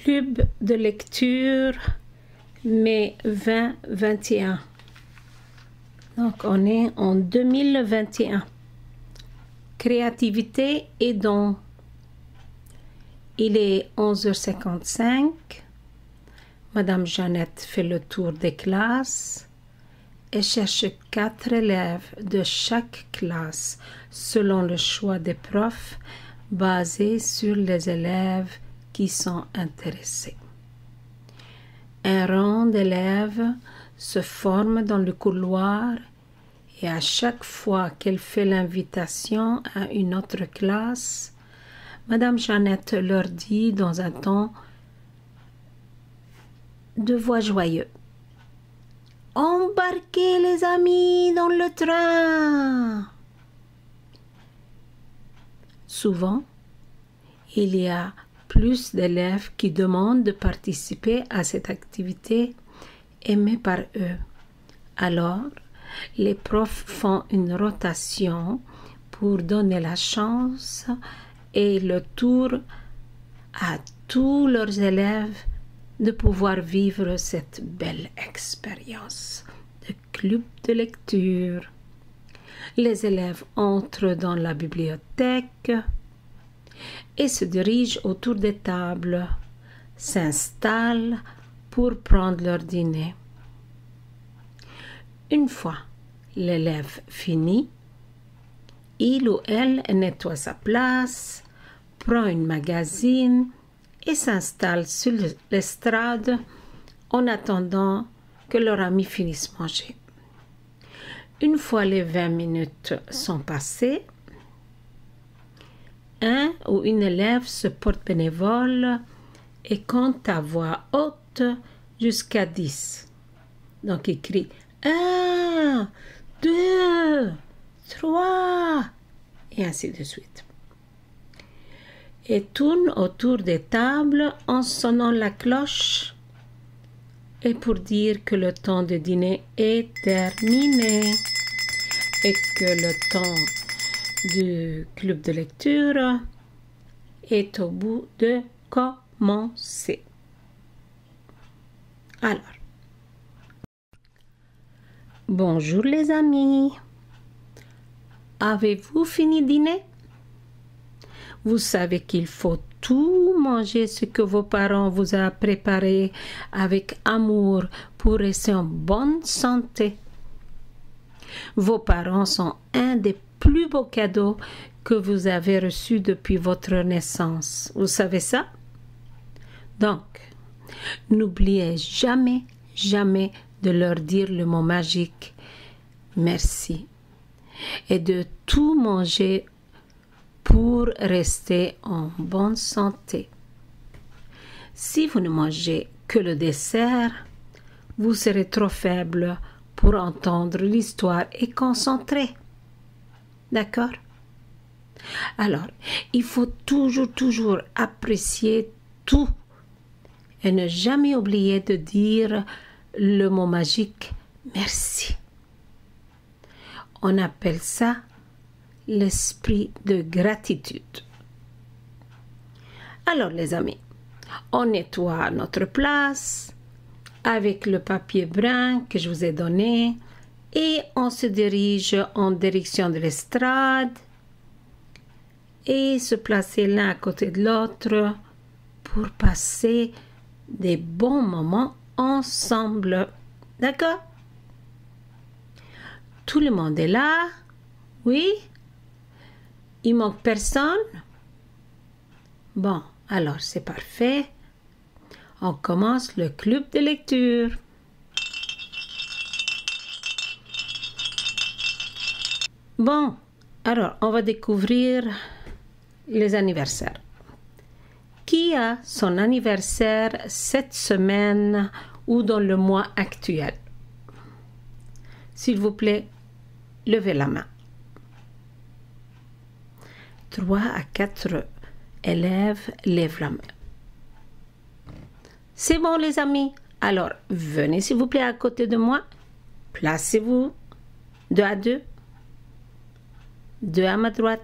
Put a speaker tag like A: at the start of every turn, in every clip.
A: Club de lecture mai 2021. Donc, on est en 2021. Créativité et dons. Il est 11h55. Madame Jeannette fait le tour des classes et cherche 4 élèves de chaque classe selon le choix des profs basé sur les élèves qui sont intéressés. Un rang d'élèves se forme dans le couloir et à chaque fois qu'elle fait l'invitation à une autre classe, Madame Jeannette leur dit dans un ton de voix joyeux: « Embarquez les amis dans le train !» Souvent, il y a plus d'élèves qui demandent de participer à cette activité aimée par eux. Alors, les profs font une rotation pour donner la chance et le tour à tous leurs élèves de pouvoir vivre cette belle expérience de club de lecture. Les élèves entrent dans la bibliothèque et se dirigent autour des tables, s'installent pour prendre leur dîner. Une fois l'élève fini, il ou elle nettoie sa place, prend une magazine et s'installe sur l'estrade en attendant que leur ami finisse manger. Une fois les 20 minutes sont passées, un ou une élève se porte bénévole et compte à voix haute jusqu'à 10. Donc il crie 1, 2, 3 et ainsi de suite. Et tourne autour des tables en sonnant la cloche et pour dire que le temps de dîner est terminé et que le temps du club de lecture est au bout de commencer. Alors, bonjour les amis. Avez-vous fini dîner? Vous savez qu'il faut tout manger ce que vos parents vous ont préparé avec amour pour rester en bonne santé. Vos parents sont un des plus beaux cadeaux que vous avez reçus depuis votre naissance. Vous savez ça? Donc, n'oubliez jamais, jamais de leur dire le mot magique « merci » et de tout manger pour rester en bonne santé. Si vous ne mangez que le dessert, vous serez trop faible pour entendre l'histoire et concentrer. D'accord? Alors, il faut toujours apprécier tout et ne jamais oublier de dire le mot magique « merci ». On appelle ça l'esprit de gratitude. Alors les amis, on nettoie notre place avec le papier brun que je vous ai donné et on se dirige en direction de l'estrade et se placer l'un à côté de l'autre pour passer des bons moments ensemble. D'accord? Tout le monde est là? Oui? Il manque personne? Bon, alors c'est parfait. On commence le club de lecture. Bon, alors on va découvrir les anniversaires. Qui a son anniversaire cette semaine ou dans le mois actuel? S'il vous plaît, levez la main. 3 à 4 élèves lèvent la main. C'est bon les amis. Alors, venez s'il vous plaît à côté de moi. Placez-vous 2 à 2. 2 à ma droite.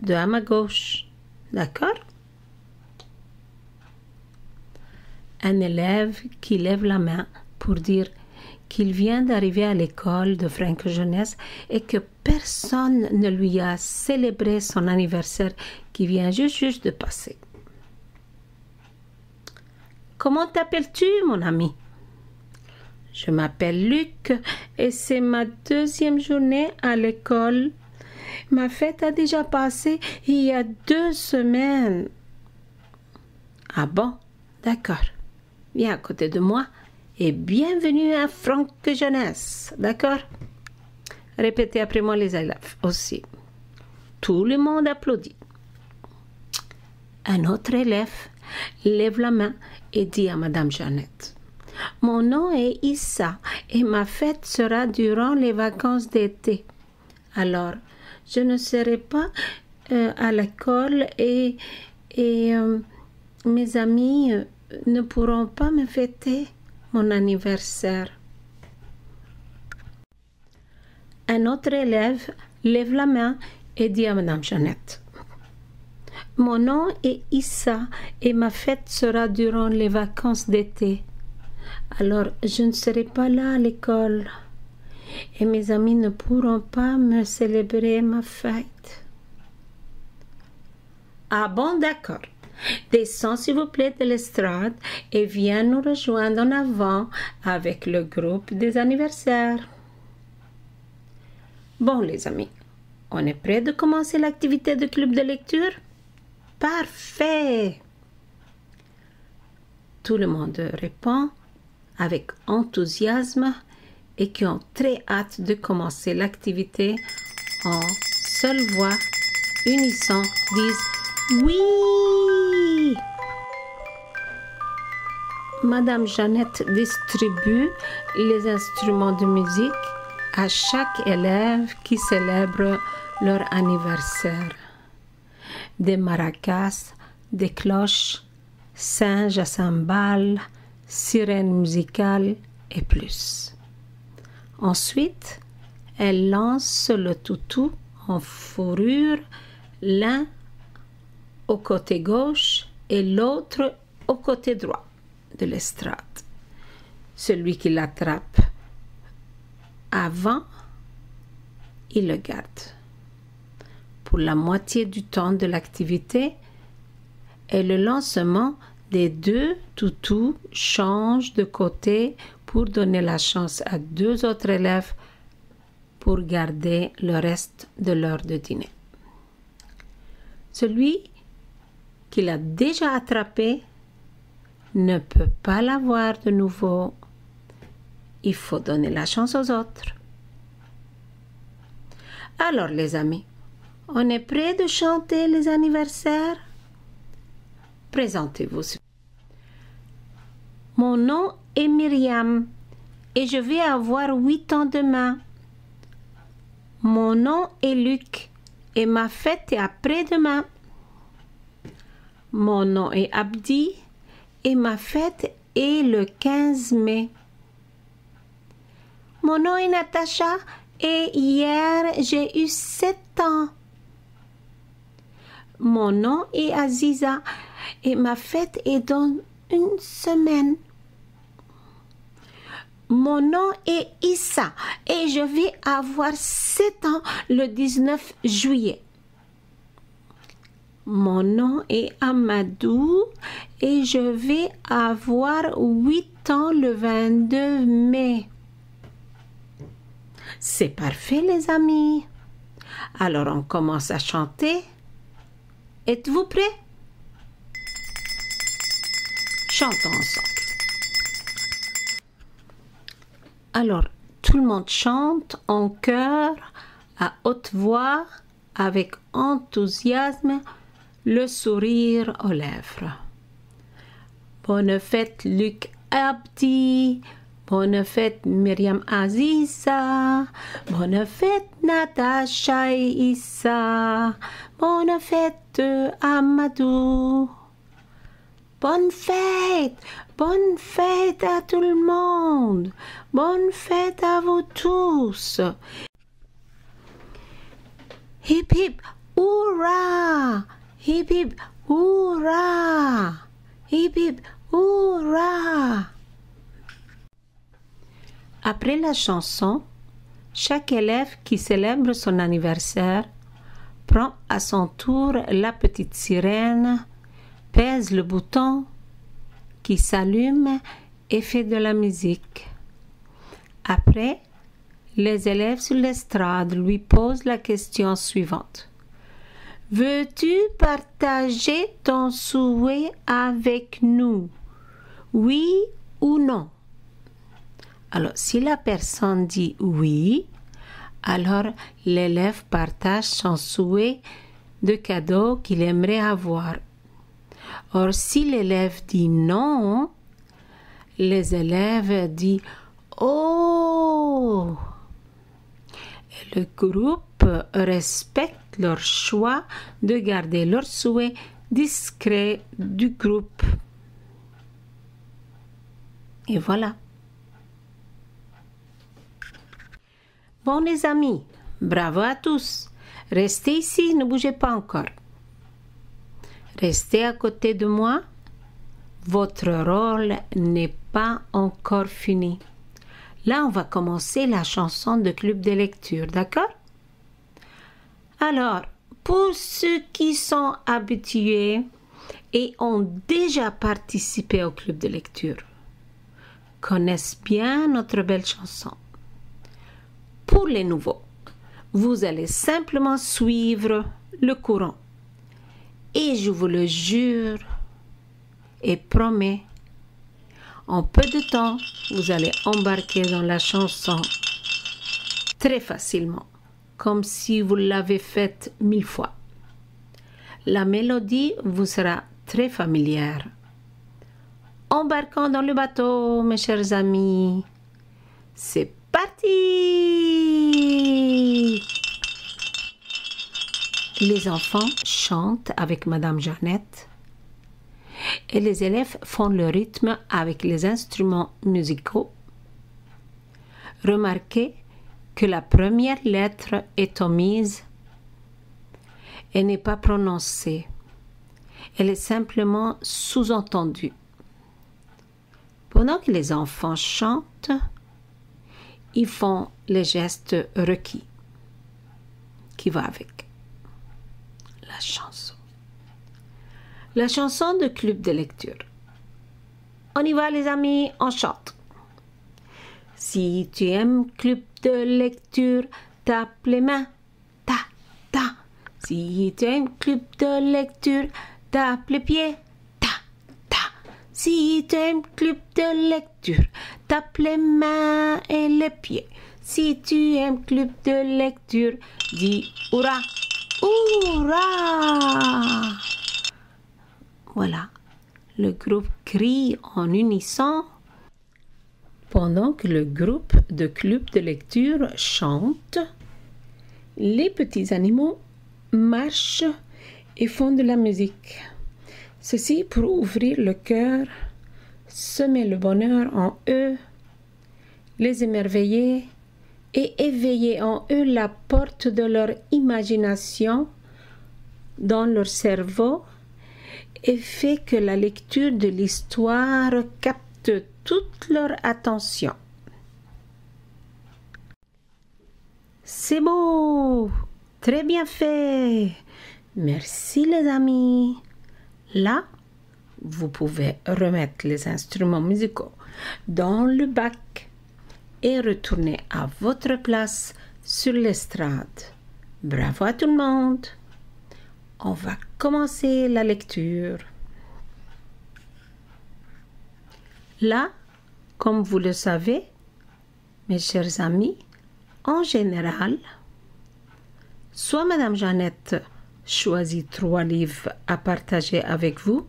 A: 2 à ma gauche. D'accord? un élève qui lève la main pour dire qu'il vient d'arriver à l'école de Franck Jeunesse et que personne ne lui a célébré son anniversaire qui vient juste de passer. Comment t'appelles-tu, mon ami? Je m'appelle Luc et c'est ma 2e journée à l'école. Ma fête a déjà passé il y a 2 semaines. Ah bon? D'accord. Viens à côté de moi et bienvenue à Franck Jeunesse. D'accord? Répétez après moi les élèves aussi. Tout le monde applaudit. Un autre élève lève la main et dit à Madame Jeannette: mon nom est Issa et ma fête sera durant les vacances d'été. Alors, je ne serai pas à l'école et mes amis ne pourront pas me fêter mon anniversaire. Un autre élève lève la main et dit à Madame Jeannette: mon nom est Issa et ma fête sera durant les vacances d'été. Alors, je ne serai pas là à l'école et mes amis ne pourront pas me célébrer ma fête. Ah bon, d'accord. Descends s'il vous plaît de l'estrade et viens nous rejoindre en avant avec le groupe des anniversaires. Bon les amis, on est prêt de commencer l'activité de club de lecture? Parfait! Tout le monde répond avec enthousiasme et qui ont très hâte de commencer l'activité en seule voix, unisson, disent oui! Madame Jeannette distribue les instruments de musique à chaque élève qui célèbre leur anniversaire. Des maracas, des cloches, singes à cymbales, sirènes musicales et plus. Ensuite, elle lance le toutou en fourrure, l'un au côté gauche et l'autre au côté droit de l'estrade. Celui qui l'attrape avant, il le garde. Pour la moitié du temps de l'activité et le lancement des 2 toutous change de côté pour donner la chance à 2 autres élèves pour garder le reste de l'heure de dîner. Celui qui l'a déjà attrapé ne peut pas l'avoir de nouveau. Il faut donner la chance aux autres. Alors les amis, on est prêt de chanter les anniversaires? Présentez-vous. Mon nom est Myriam et je vais avoir 8 ans demain. Mon nom est Luc et ma fête est après-demain. Mon nom est Abdi et ma fête est le 15 mai. Mon nom est Natacha et hier j'ai eu 7 ans. Mon nom est Aziza et ma fête est dans 1 semaine. Mon nom est Issa et je vais avoir 7 ans le 19 juillet. Mon nom est Amadou et je vais avoir 8 ans le 22 mai. C'est parfait les amis. Alors on commence à chanter. Êtes-vous prêts? Chantons ensemble. Alors, tout le monde chante en chœur, à haute voix, avec enthousiasme, le sourire aux lèvres. Bonne fête Luc Abdi, bonne fête Myriam Aziza, bonne fête Natacha et Issa, bonne fête Amadou. Bonne fête à tout le monde, bonne fête à vous tous. Hip hip, hourra! Hip hip, hourra! Hip hip, Hurrah! Après la chanson, chaque élève qui célèbre son anniversaire prend à son tour la petite sirène, pèse le bouton qui s'allume et fait de la musique. Après, les élèves sur l'estrade lui posent la question suivante. Veux-tu partager ton souhait avec nous? Oui ou non? Alors, si la personne dit oui, alors l'élève partage son souhait de cadeau qu'il aimerait avoir. Or, si l'élève dit non, les élèves disent « Oh !» Et le groupe respecte leur choix de garder leur souhait discret du groupe. Et voilà. Bon les amis, bravo à tous. Restez ici, ne bougez pas encore. Restez à côté de moi. Votre rôle n'est pas encore fini. Là, on va commencer la chanson de club de lecture, d'accord? Alors, pour ceux qui sont habitués et ont déjà participé au club de lecture, connaissent bien notre belle chanson. Pour les nouveaux, vous allez simplement suivre le courant. Et je vous le jure et promets, en peu de temps, vous allez embarquer dans la chanson très facilement, comme si vous l'avez faite 1000 fois. La mélodie vous sera très familière. Embarquons dans le bateau, mes chers amis. C'est parti! Les enfants chantent avec Madame Jeannette et les élèves font le rythme avec les instruments musicaux. Remarquez que la première lettre est omise et n'est pas prononcée. Elle est simplement sous-entendue. Pendant que les enfants chantent, ils font les gestes requis qui va avec la chanson. La chanson de club de lecture. On y va les amis, on chante. Si tu aimes club de lecture, tape les mains, ta, ta. Si tu aimes club de lecture, tape les pieds, ta, ta. Si tu aimes club de lecture, tape les mains et les pieds. Si tu aimes club de lecture, dis hurrah, hurrah. Voilà, le groupe crie en unisson pendant que le groupe de club de lecture chante. Les petits animaux marchent et font de la musique. Ceci pour ouvrir le cœur, semer le bonheur en eux, les émerveiller et éveiller en eux la porte de leur imagination dans leur cerveau et fait que la lecture de l'histoire capte toute leur attention. C'est beau, très bien fait. Merci les amis. Là, vous pouvez remettre les instruments musicaux dans le bac et retourner à votre place sur l'estrade. Bravo à tout le monde. On va commencer la lecture. Là, comme vous le savez, mes chers amis, en général, soit Madame Jeannette choisit 3 livres à partager avec vous,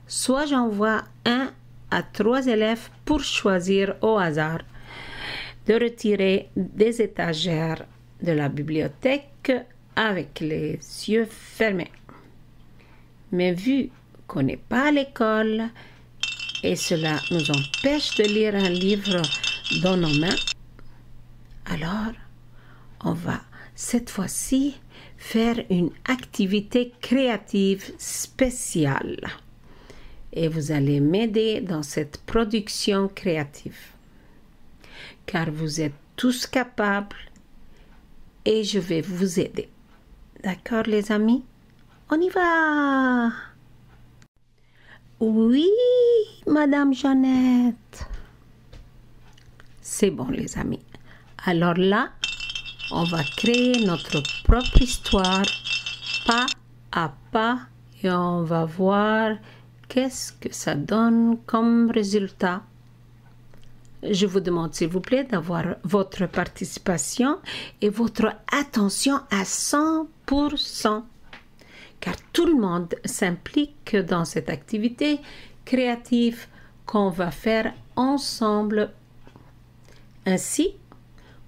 A: soit j'envoie 1 à 3 élèves pour choisir au hasard de retirer des étagères de la bibliothèque avec les yeux fermés. Mais vu qu'on n'est pas à l'école et cela nous empêche de lire un livre dans nos mains, alors on va cette fois-ci faire une activité créative spéciale. et vous allez m'aider dans cette production créative. Car vous êtes tous capables et je vais vous aider. D'accord, les amis? On y va! Oui, Madame Jeannette. C'est bon, les amis. Alors là, on va créer notre propre histoire, pas à pas, et on va voir qu'est-ce que ça donne comme résultat. Je vous demande, s'il vous plaît, d'avoir votre participation et votre attention à 100%. Car tout le monde s'implique dans cette activité créative qu'on va faire ensemble. Ainsi,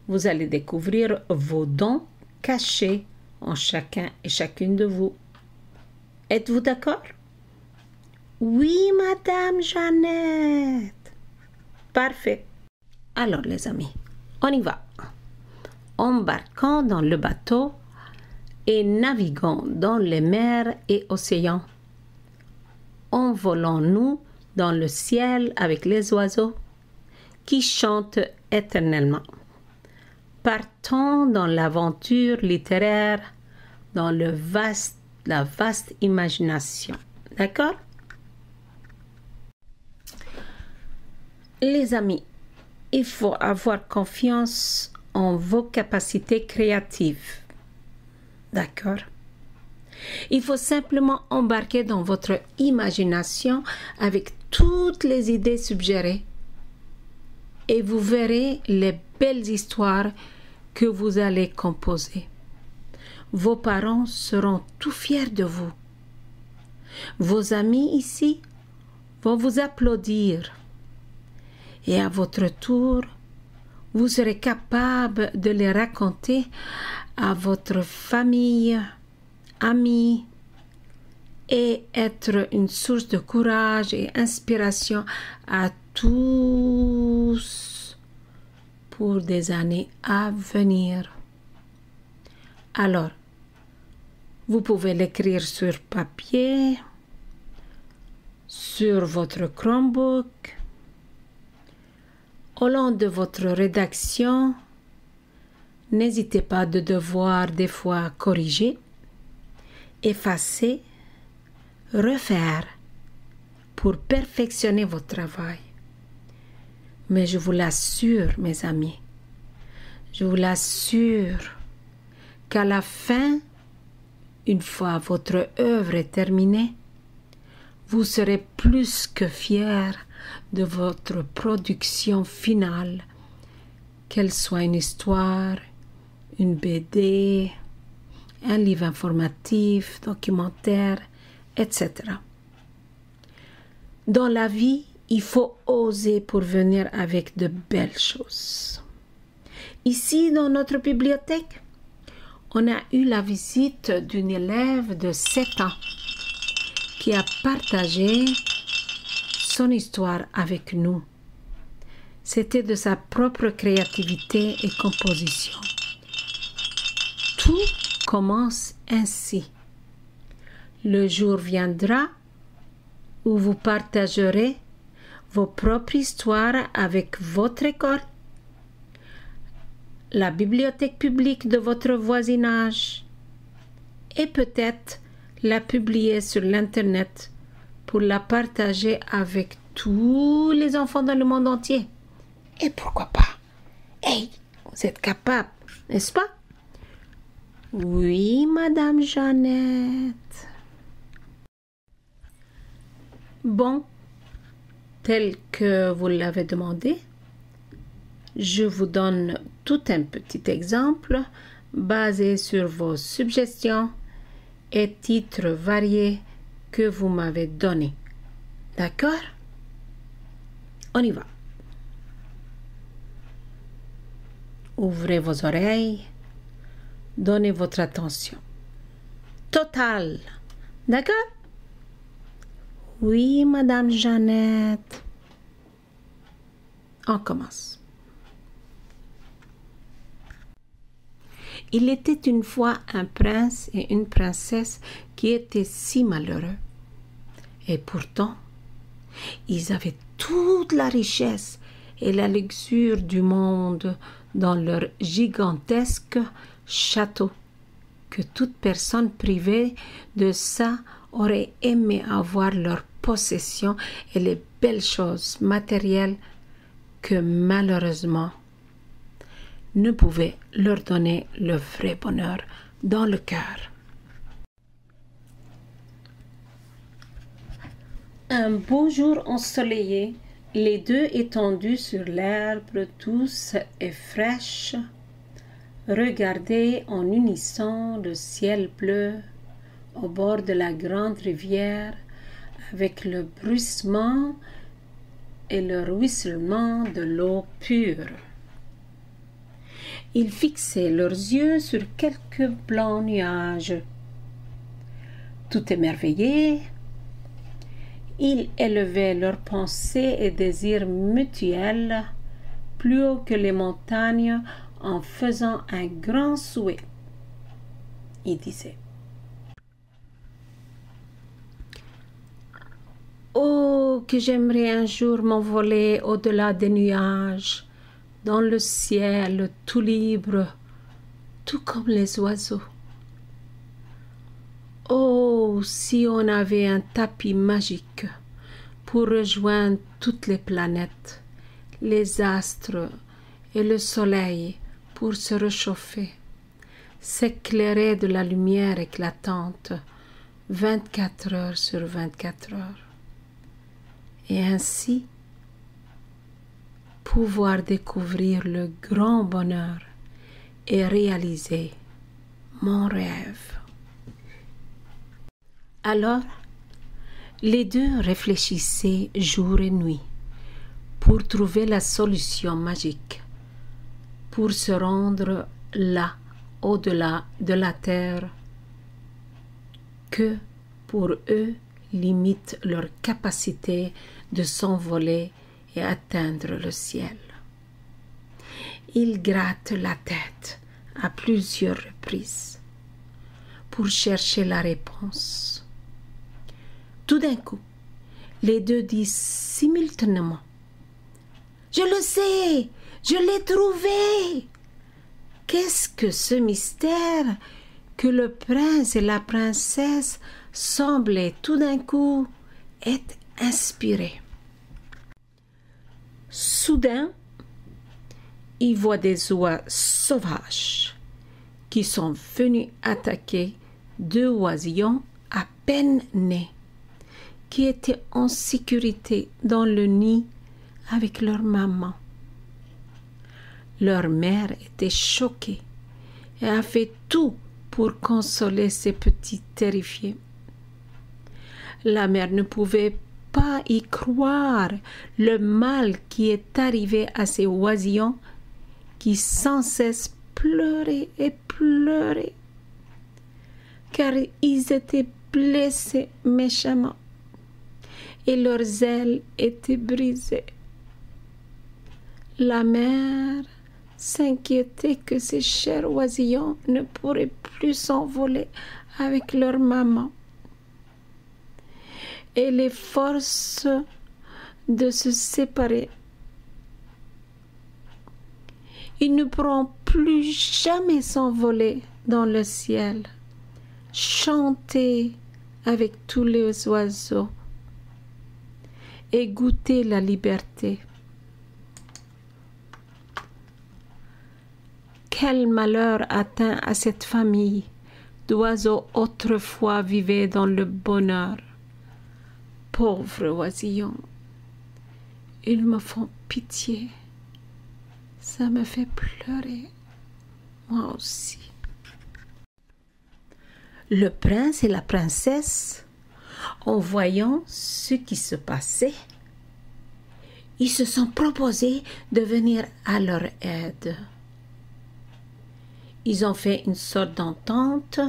A: vous allez découvrir vos dons cachés en chacun et chacune de vous. Êtes-vous d'accord? Oui, Madame Jeannette. Parfait. Alors, les amis, on y va. Embarquons dans le bateau et naviguons dans les mers et océans. Envolons-nous dans le ciel avec les oiseaux qui chantent éternellement. Partons dans l'aventure littéraire, dans la vaste imagination. D'accord? Les amis, il faut avoir confiance en vos capacités créatives. D'accord? Il faut simplement embarquer dans votre imagination avec toutes les idées suggérées et vous verrez les belles histoires que vous allez composer. Vos parents seront tout fiers de vous. Vos amis ici vont vous applaudir. Et à votre tour, vous serez capable de les raconter à votre famille, amis, et être une source de courage et inspiration à tous pour des années à venir. Alors, vous pouvez l'écrire sur papier, sur votre Chromebook, au long de votre rédaction. N'hésitez pas de devoir des fois corriger, effacer, refaire pour perfectionner votre travail. Mais je vous l'assure, mes amis, je vous l'assure qu'à la fin, une fois votre œuvre est terminée, vous serez plus que fiers de votre production finale, qu'elle soit une histoire, une BD, un livre informatif, documentaire, etc. Dans la vie, il faut oser pour venir avec de belles choses. Ici, dans notre bibliothèque, on a eu la visite d'une élève de 7 ans qui a partagé son histoire avec nous. C'était de sa propre créativité et composition. Tout commence ainsi. Le jour viendra où vous partagerez vos propres histoires avec votre école, la bibliothèque publique de votre voisinage et peut-être la publier sur l'Internet pour la partager avec tous les enfants dans le monde entier. Et pourquoi pas? Hey, vous êtes capable, n'est-ce pas? Oui, Madame Jeannette. Bon, tel que vous l'avez demandé, je vous donne tout un petit exemple basé sur vos suggestions et titres variés que vous m'avez donnés. D'accord? On y va. Ouvrez vos oreilles. Donnez votre attention totale. D'accord? Oui, Madame Jeannette. On commence. Il était une fois un prince et une princesse qui étaient si malheureux. Et pourtant, Ils avaient toute la richesse et la luxure du monde dans leur gigantesque château, que toute personne privée de ça aurait aimé avoir leur possession et les belles choses matérielles que malheureusement ne pouvaient leur donner le vrai bonheur dans le cœur. Un beau jour ensoleillé, les deux étendus sur l'herbe douce et fraîche, regardaient en unisson le ciel bleu au bord de la grande rivière avec le bruissement et le ruissellement de l'eau pure. Ils fixaient leurs yeux sur quelques blancs nuages. Tout émerveillés, ils élevaient leurs pensées et désirs mutuels plus haut que les montagnes en faisant un grand souhait. Ils disaient: oh, que j'aimerais un jour m'envoler au-delà des nuages, dans le ciel tout libre, tout comme les oiseaux. Oh, si on avait un tapis magique pour rejoindre toutes les planètes, les astres et le soleil pour se réchauffer, s'éclairer de la lumière éclatante 24 heures sur 24 heures. Et ainsi pouvoir découvrir le grand bonheur et réaliser mon rêve. Alors, les deux réfléchissaient jour et nuit pour trouver la solution magique, pour se rendre là, au-delà de la terre, que pour eux limite leur capacité de s'envoler et atteindre le ciel. Ils grattent la tête à plusieurs reprises pour chercher la réponse. Tout d'un coup, les deux disent simultanément: je le sais, je l'ai trouvé. Qu'est-ce que ce mystère que le prince et la princesse semblaient tout d'un coup être inspirés? Soudain, ils voient des oies sauvages qui sont venus attaquer deux oisillons à peine nés, qui étaient en sécurité dans le nid avec leur maman. Leur mère était choquée et a fait tout pour consoler ses petits terrifiés. La mère ne pouvait pas y croire le mal qui est arrivé à ces oisillons qui sans cesse pleuraient et pleuraient, car ils étaient blessés méchamment et leurs ailes étaient brisées. La mère s'inquiétait que ces chers oisillons ne pourraient plus s'envoler avec leur maman et les forces de se séparer. Ils ne pourront plus jamais s'envoler dans le ciel, chanter avec tous les oiseaux et goûter la liberté. Quel malheur atteint à cette famille d'oiseaux autrefois vivaient dans le bonheur. Pauvres oisillons, ils me font pitié. Ça me fait pleurer, moi aussi. Le prince et la princesse, en voyant ce qui se passait, ils se sont proposés de venir à leur aide. Ils ont fait une sorte d'entente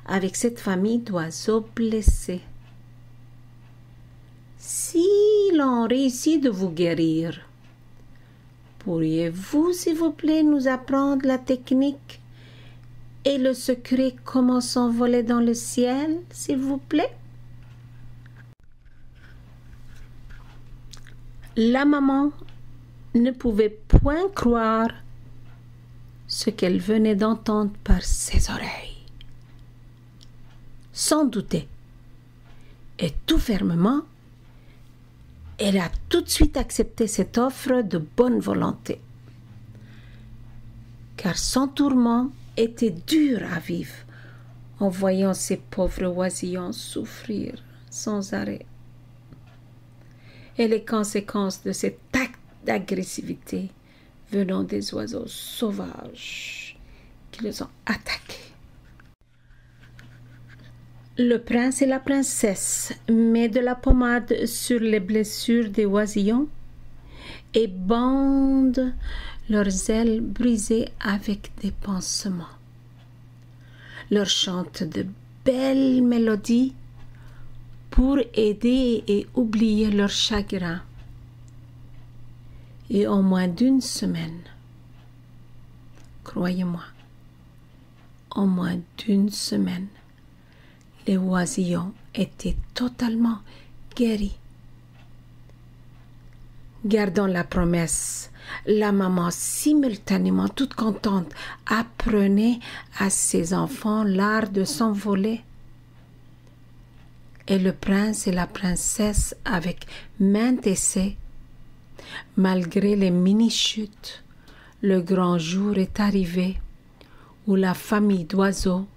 A: avec cette famille d'oiseaux blessés. S'ils ont réussi de vous guérir, pourriez-vous, s'il vous plaît, nous apprendre la technique et le secret comment s'envoler dans le ciel, s'il vous plaît? La maman ne pouvait point croire ce qu'elle venait d'entendre par ses oreilles. Sans douter, et tout fermement, elle a tout de suite accepté cette offre de bonne volonté, car son tourment était dur à vivre en voyant ces pauvres oisillons souffrir sans arrêt. Et les conséquences de cet acte d'agressivité venant des oiseaux sauvages qui les ont attaqués. Le prince et la princesse mettent de la pommade sur les blessures des oisillons et bandent leurs ailes brisées avec des pansements. Leur chantent de belles mélodies pour aider et oublier leur chagrin. Et en moins d'une semaine, croyez-moi, en moins d'une semaine, les oisillons étaient totalement guéris. Gardant la promesse, la maman, simultanément toute contente, apprenait à ses enfants l'art de s'envoler. Et le prince et la princesse, avec maint essai, malgré les mini-chutes, le grand jour est arrivé où la famille d'oiseaux,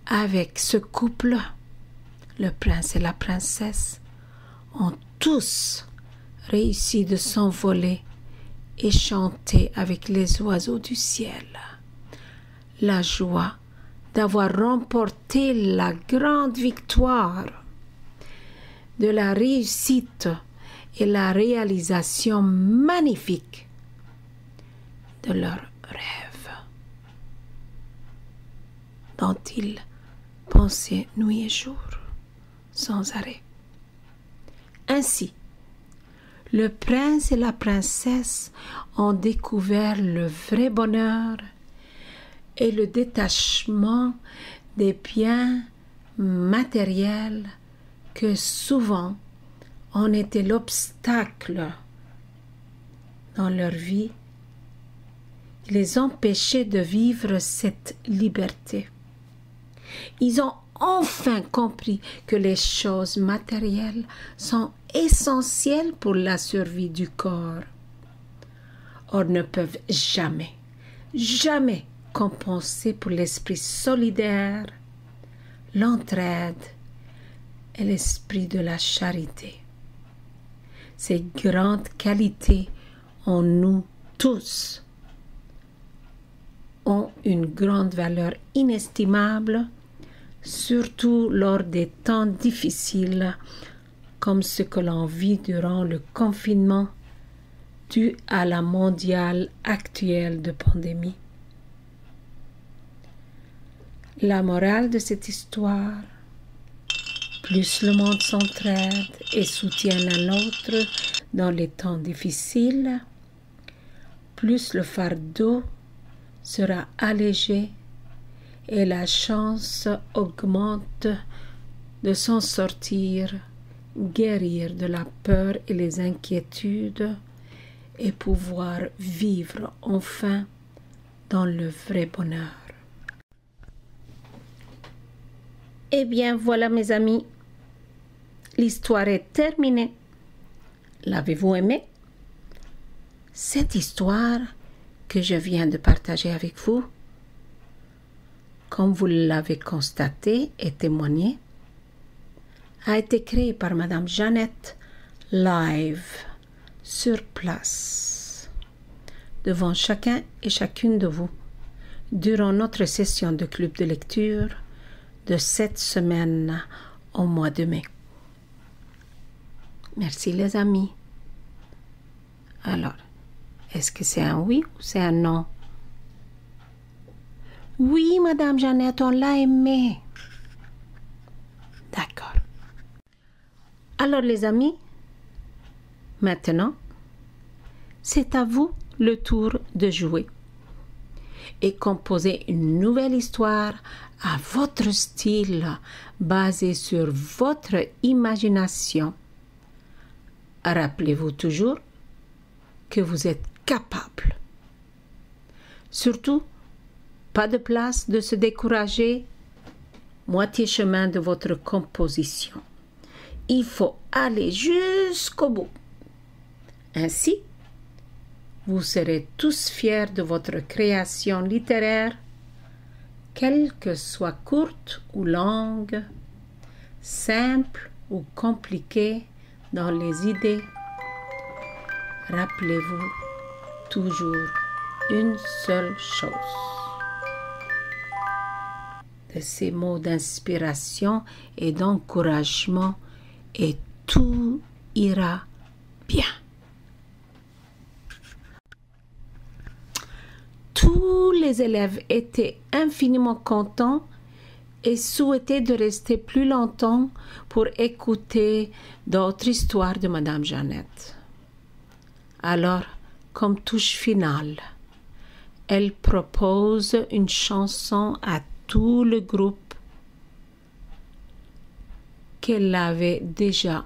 A: avec ce couple, le prince et la princesse, ont tous réussi de s'envoler et chanter avec les oiseaux du ciel. La joie d'avoir remporté la grande victoire, de la réussite et la réalisation magnifique de leurs rêves, dont ils pensaient nuit et jour, sans arrêt. Ainsi, le prince et la princesse ont découvert le vrai bonheur et le détachement des biens matériels que souvent en était l'obstacle dans leur vie, les empêchait de vivre cette liberté. Ils ont enfin compris que les choses matérielles sont essentielles pour la survie du corps. Or ne peuvent jamais compenser pour l'esprit solidaire, l'entraide et l'esprit de la charité. Ces grandes qualités en nous tous ont une grande valeur inestimable, surtout lors des temps difficiles comme ce que l'on vit durant le confinement dû à la mondiale actuelle de pandémie. La morale de cette histoire: plus le monde s'entraide et soutient l'un l'autre dans les temps difficiles, plus le fardeau sera allégé et la chance augmente de s'en sortir, guérir de la peur et les inquiétudes et pouvoir vivre enfin dans le vrai bonheur. Eh bien, voilà mes amis, l'histoire est terminée. L'avez-vous aimée? Cette histoire que je viens de partager avec vous, comme vous l'avez constaté et témoigné, a été créée par Madame Jeannette live, sur place, devant chacun et chacune de vous, durant notre session de club de lecture de cette semaine au mois de mai. Merci les amis. Alors, est-ce que c'est un oui ou c'est un non? Oui, Madame Jeannette, on l'a aimé. D'accord. Alors les amis, maintenant, c'est à vous le tour de jouer et composer une nouvelle histoire à votre style, basée sur votre imagination, Rappelez-vous toujours que vous êtes capable. Surtout, pas de place de se décourager, moitié chemin de votre composition. Il faut aller jusqu'au bout. Ainsi, vous serez tous fiers de votre création littéraire, qu'elle que soit courte ou longue, simple ou compliquée dans les idées. Rappelez-vous toujours une seule chose. De ces mots d'inspiration et d'encouragement, et tout ira bien. Tous les élèves étaient infiniment contents et souhaitaient de rester plus longtemps pour écouter d'autres histoires de Madame Jeannette. Alors, comme touche finale, elle propose une chanson à tout le groupe qu'elle avait déjà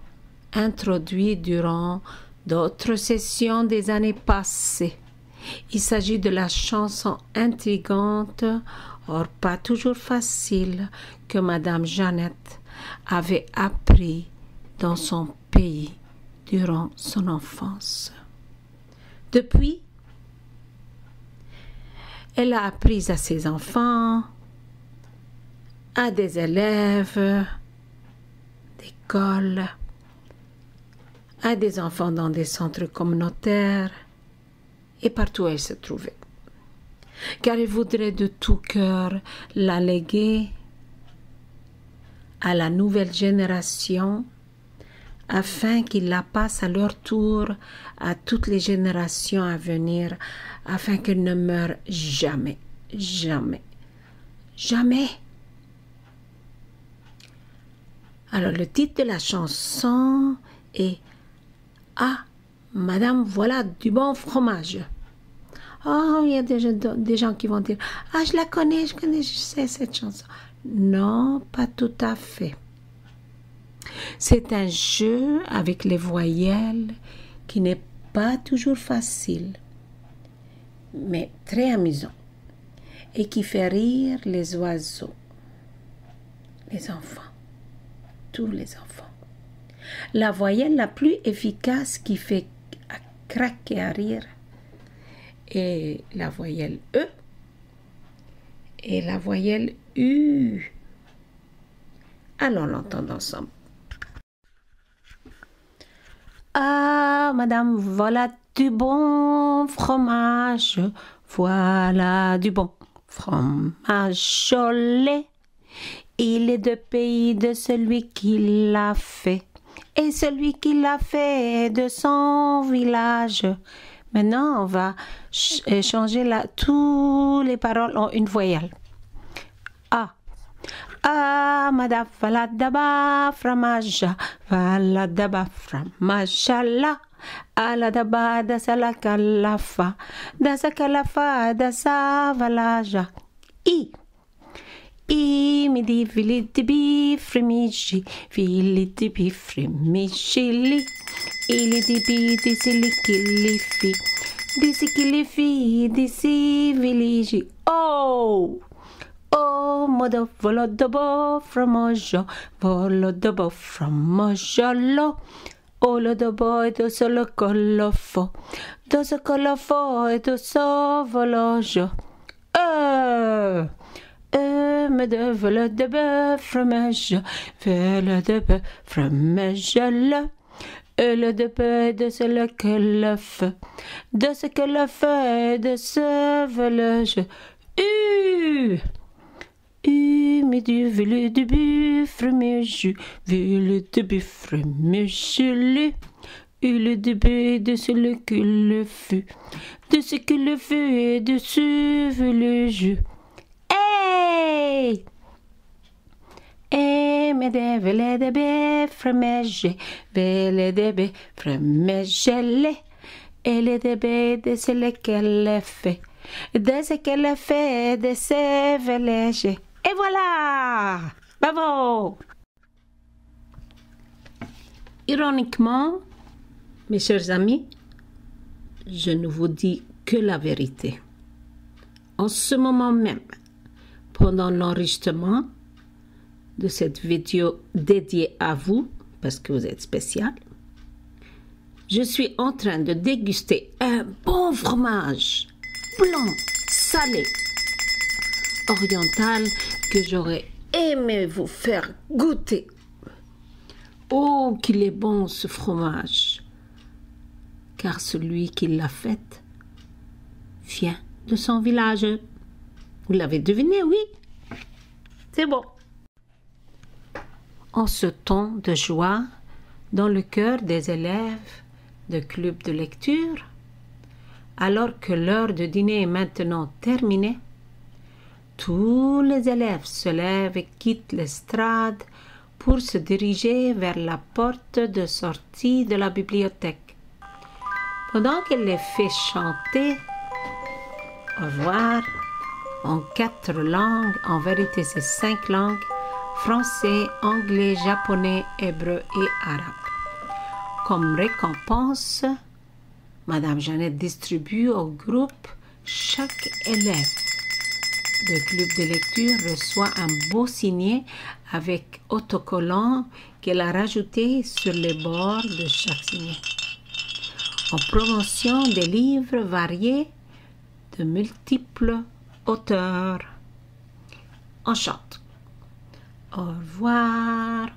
A: introduit durant d'autres sessions des années passées. Il s'agit de la chanson intrigante, or pas toujours facile, que Madame Jeannette avait appris dans son pays durant son enfance. Depuis, elle a appris à ses enfants, à des élèves d'école, à des enfants dans des centres communautaires et partout où elle se trouvait. Car elle voudrait de tout cœur la léguer à la nouvelle génération afin qu'ils la passent à leur tour à toutes les générations à venir, afin qu'elle ne meure jamais, jamais, jamais. Alors le titre de la chanson est « Ah, madame, voilà du bon fromage ». Oh, il y a des gens qui vont dire « Ah, je la connais, je sais cette chanson ». Non, pas tout à fait. C'est un jeu avec les voyelles qui n'est pas toujours facile, mais très amusant et qui fait rire les oiseaux, les enfants, tous les enfants. La voyelle la plus efficace qui fait craquer à rire est la voyelle E et la voyelle U. Allons l'entendre ensemble. Ah, madame, voilà du bon fromage, voilà du bon fromage au lait. Il est de pays de celui qui l'a fait, et celui qui l'a fait est de son village. Maintenant, on va changer tous les paroles en une voyelle. Ah. Ah, madame, voilà d'abord fromage, voilà d'abord fromage là. Ala d'abord da sa la calafa, da sa calafa, da sa valaja. I midi viliti bi frimici, viliti bi frimici. Il di bi di kilifi, di villigi. Oh! Oh, modo volo dobo fromage, volo dobo fromage lo. Oh, lo dobo e do solo colofo, do so colofo e do so vologe. Me de volo dobo fromage, volo dobo fromage lo. Le de peu de ce que le feu, de ce que le feu, de ce vologe. Mais du velu du buff fromage, velu du buff fromage, le début de ce que le feu, de ce que le feu et de ce vologe. Hey! Et me de vele de be fromage, vele de be fromage, et le début de ce qu'elle fait, de ce qu'elle fait, de ce village. Et voilà! Bravo! Ironiquement, Mes chers amis, je ne vous dis que la vérité. En ce moment même, pendant l'enregistrement de cette vidéo dédiée à vous, parce que vous êtes spécial, je suis en train de déguster un bon fromage blanc, salé, oriental que j'aurais aimé vous faire goûter. Oh, qu'il est bon ce fromage! Car celui qui l'a fait vient de son village. Vous l'avez deviné, oui? C'est bon. En ce temps de joie, dans le cœur des élèves de club de lecture, alors que l'heure de dîner est maintenant terminée, tous les élèves se lèvent et quittent l'estrade pour se diriger vers la porte de sortie de la bibliothèque. Pendant qu'elle les fait chanter au revoir en 4 langues, en vérité c'est 5 langues, français, anglais, japonais, hébreu et arabe. Comme récompense, Madame Jeannette distribue au groupe chaque élève. Le club de lecture reçoit un beau signet avec autocollant qu'elle a rajouté sur les bords de chaque signet. En promotion des livres variés de multiples auteurs. On chante. Au revoir,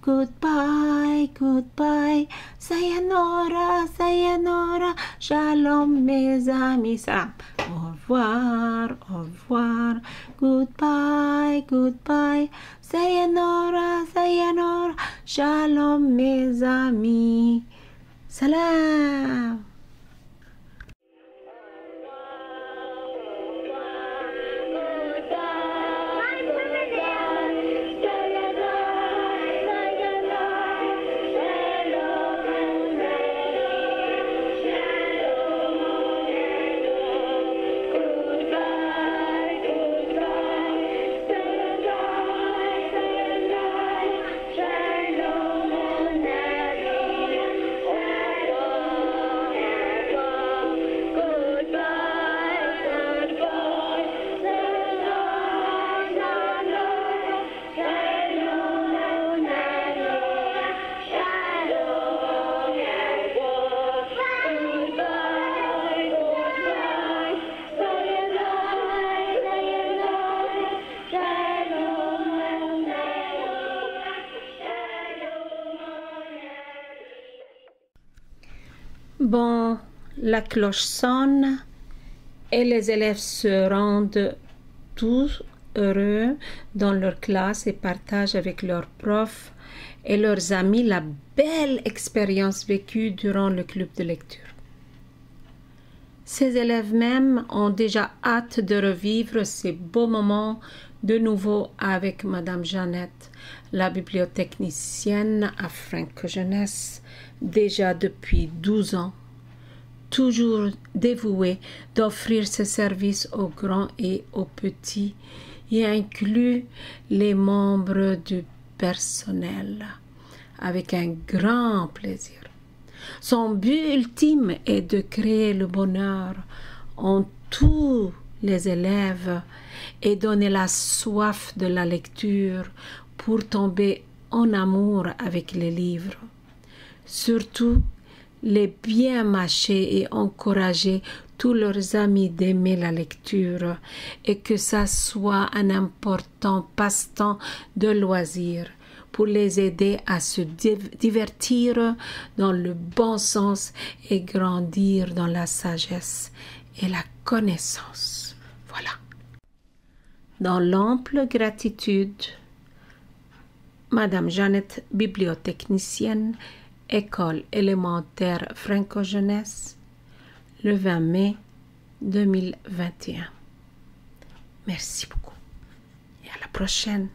A: goodbye, goodbye, sayonara, sayonara, shalom mes amis, salam. Au revoir, goodbye, goodbye, sayonara, sayonara, shalom mes amis, salam. Bon, la cloche sonne et les élèves se rendent tous heureux dans leur classe et partagent avec leurs profs et leurs amis la belle expérience vécue durant le club de lecture. Ces élèves même ont déjà hâte de revivre ces beaux moments de nouveau avec Madame Jeannette, la bibliothécaire à Franco-Jeunesse, déjà depuis 12 ans, toujours dévouée d'offrir ses services aux grands et aux petits, y inclut les membres du personnel, avec un grand plaisir. Son but ultime est de créer le bonheur en tous les élèves et donner la soif de la lecture pour tomber en amour avec les livres. Surtout, les bien mâcher et encourager tous leurs amis d'aimer la lecture et que ça soit un important passe-temps de loisir pour les aider à se divertir dans le bon sens et grandir dans la sagesse et la connaissance. Voilà. Dans l'ample gratitude, Madame Jeannette, bibliothécaire, École élémentaire Franco-Jeunesse, le 20 mai 2021. Merci beaucoup et à la prochaine.